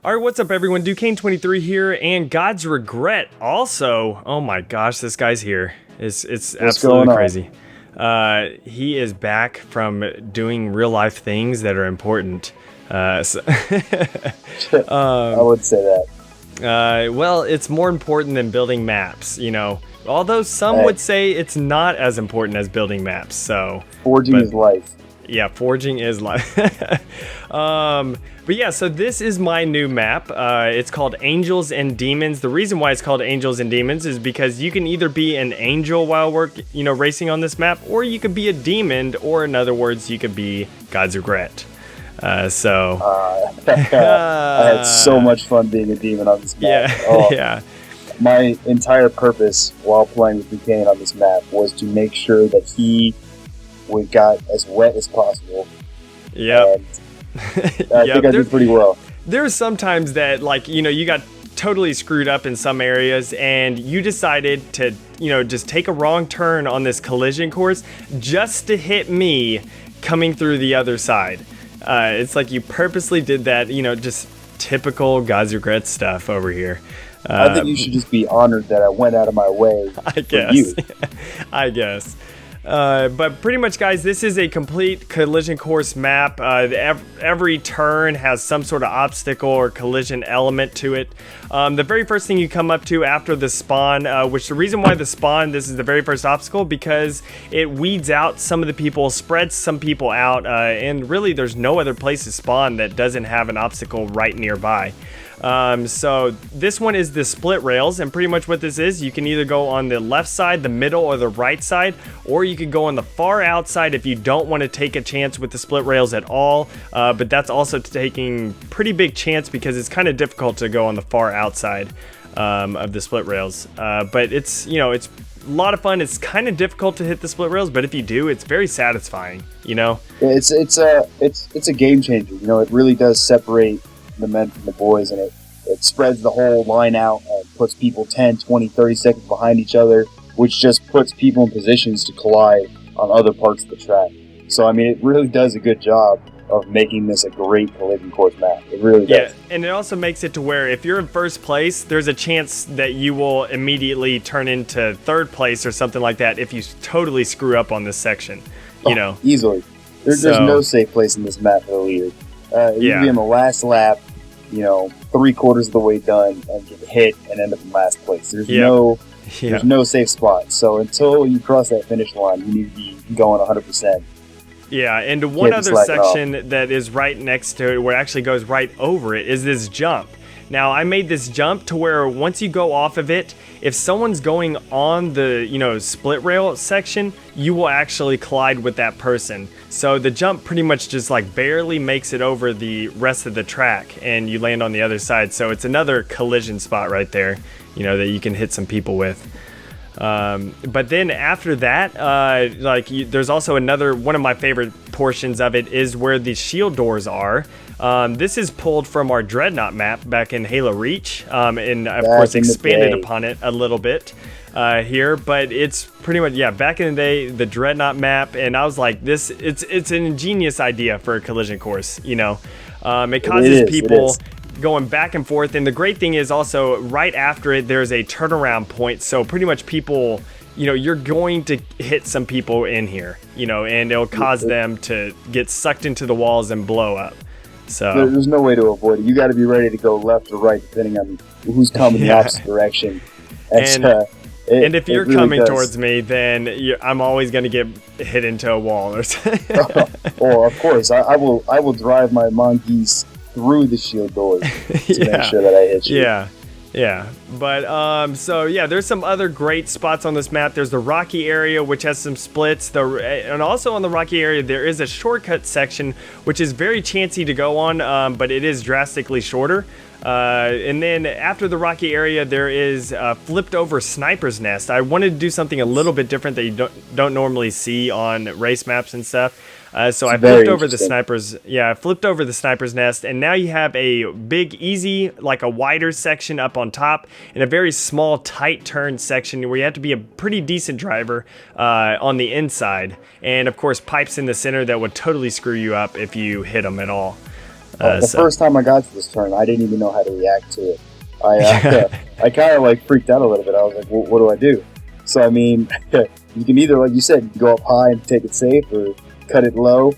All right, what's up, everyone? ducain23 here, and God's Regret also. Oh my gosh, this guy's here. It's absolutely crazy. He is back from doing real life things that are important. I would say that. Well, it's more important than building maps, you know. Although some would say it's not as important as building maps. So forging is life. Yeah, forging is life. But yeah, so this is my new map. It's called Angels and Demons. The reason why it's called Angels and Demons is because you can either be an angel while racing on this map, or you could be a demon, or in other words, you could be God's Regret. I had so much fun being a demon on this map. Yeah, yeah. My entire purpose while playing with Ducain on this map was to make sure that he got as wet as possible. Yeah. I think I did pretty well. There's sometimes that, you got totally screwed up in some areas and you decided to, just take a wrong turn on this collision course just to hit me coming through the other side. It's like you purposely did that, just typical God's Regret stuff over here. I think you should just be honored that I went out of my way I guess. You. I guess. But pretty much, guys, this is a complete collision course map. Every turn has some sort of obstacle or collision element to it. The very first thing you come up to after the spawn, which the reason why this is the very first obstacle, because it weeds out some of the people, spreads some people out, and really there's no other place to spawn that doesn't have an obstacle right nearby. So this one is the split rails, and pretty much what this is, you can either go on the left side, the middle, or the right side, or you could go on the far outside if you don't want to take a chance with the split rails at all. But that's also taking pretty big chance because it's kind of difficult to go on the far outside of the split rails. But it's a lot of fun. It's kind of difficult to hit the split rails, but if you do, it's very satisfying. It's a game changer. It really does separate the men from the boys, and it spreads the whole line out and puts people 10, 20, 30 seconds behind each other, which just puts people in positions to collide on other parts of the track. So, I mean, it really does a good job of making this a great collision course map. It really does. Yeah, and it also makes it to where if you're in first place, there's a chance that you will immediately turn into third place or something like that if you totally screw up on this section, Easily. There's no safe place in this map for the leader. You can be in the last lap, 3/4 of the way done, and get hit and end up in last place. There's no safe spot. So until you cross that finish line, you need to be going 100%. Yeah, and one other section that is right next to it, where it actually goes right over it, is this jump. Now, I made this jump to where once you go off of it, if someone's going on the, split rail section, you will actually collide with that person. So the jump pretty much just barely makes it over the rest of the track and you land on the other side. So it's another collision spot right there, that you can hit some people with. But then after that, there's also another one of my favorite portions of it is where the shield doors are. This is pulled from our Dreadnought map back in Halo Reach, and of course expanded upon it a little bit here. But it's pretty much back in the day, the Dreadnought map, and I was like, it's an ingenious idea for a collision course. It causes people going back and forth, and the great thing is also right after it there's a turnaround point, so pretty much people you're going to hit some people in here, and it'll cause them to get sucked into the walls and blow up. So there's no way to avoid it. You got to be ready to go left or right depending on who's coming the opposite direction. And if you're really coming towards me, then I'm always going to get hit into a wall or something. Of course, I will drive my monkeys through the shield doors to make sure that I hit you. Yeah. But there's some other great spots on this map. There's the rocky area, which has some splits. And also on the rocky area, there is a shortcut section, which is very chancy to go on, but it is drastically shorter. And then after the rocky area, there is a flipped over sniper's nest. I wanted to do something a little bit different that you don't normally see on race maps and stuff. So I flipped over the sniper's nest, and now you have a big, easy, a wider section up on top, and a very small, tight turn section where you have to be a pretty decent driver on the inside, and of course pipes in the center that would totally screw you up if you hit them at all. The first time I got to this tournament, I didn't even know how to react to it. I kind of like freaked out a little bit. I was like, well, what do I do? So, I mean, you can either, like you said, you can go up high and take it safe, or cut it low,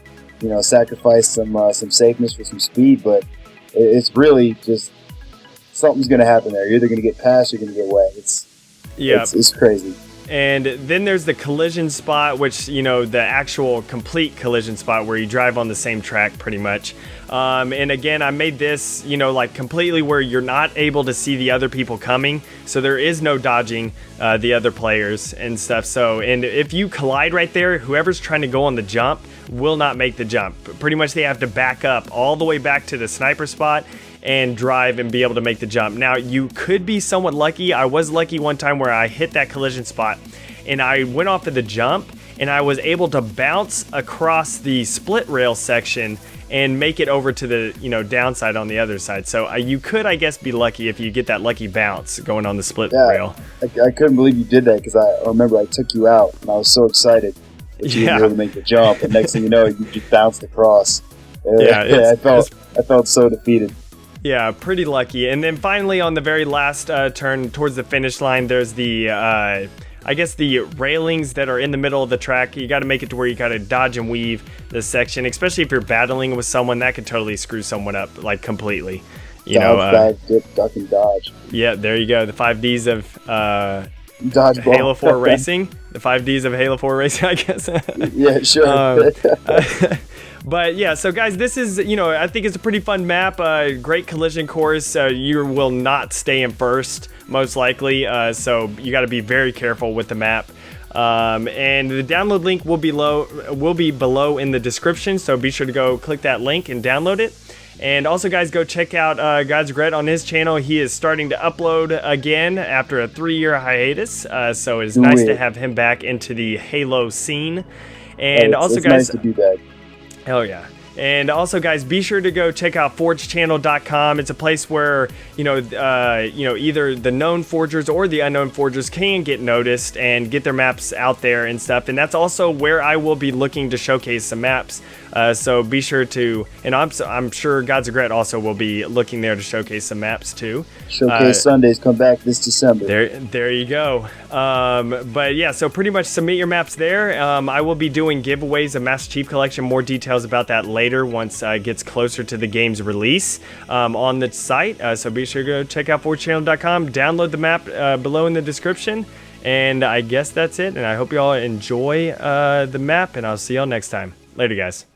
sacrifice some safeness for some speed, but it's really just something's going to happen there. You're either going to get past or you're going to get wet. It's crazy. And then there's the collision spot, which, the actual complete collision spot where you drive on the same track pretty much. And again, I made this, like completely where you're not able to see the other people coming. So there is no dodging the other players and stuff. So, and if you collide right there, whoever's trying to go on the jump will not make the jump. Pretty much they have to back up all the way back to the sniper spot and drive and be able to make the jump. Now, you could be somewhat lucky. I was lucky one time where I hit that collision spot and I went off of the jump and I was able to bounce across the split rail section and make it over to the downside on the other side. So you could, I guess, be lucky if you get that lucky bounce going on the split rail. I couldn't believe you did that because I remember I took you out and I was so excited that you were able to make the jump, and next thing you know, you just bounced across. I felt so defeated. Yeah, pretty lucky. And then finally, on the very last turn towards the finish line, there's the, I guess, the railings that are in the middle of the track. You got to make it to where you got to dodge and weave this section, especially if you're battling with someone. That could totally screw someone up, like, completely. Dodge, dip, duck, and dodge. Yeah, there you go. The 5 Ds of Dodgeball. Halo 4 Racing. The 5 Ds of Halo 4 Racing, I guess. Yeah, sure. But yeah, so guys, this is, I think it's a pretty fun map, great collision course. You will not stay in first, most likely, so you got to be very careful with the map. And the download link will be below in the description, so be sure to go click that link and download it. And also, guys, go check out God's Regret on his channel. He is starting to upload again after a 3-year hiatus, so it's nice to have him back into the Halo scene. And also, it's nice to be back. Hell yeah. And also, guys, be sure to go check out forgechannel.com. It's a place where, either the known forgers or the unknown forgers can get noticed and get their maps out there and stuff. And that's also where I will be looking to showcase some maps. So be sure to, and I'm sure God's Regret also will be looking there to showcase some maps too. Showcase Sundays come back this December. There you go. But yeah, so pretty much submit your maps there. I will be doing giveaways of Master Chief Collection. More details about that later once it gets closer to the game's release on the site. So be sure to go check out forgechannel.com. Download the map below in the description. And I guess that's it. And I hope you all enjoy the map. And I'll see y'all next time. Later, guys.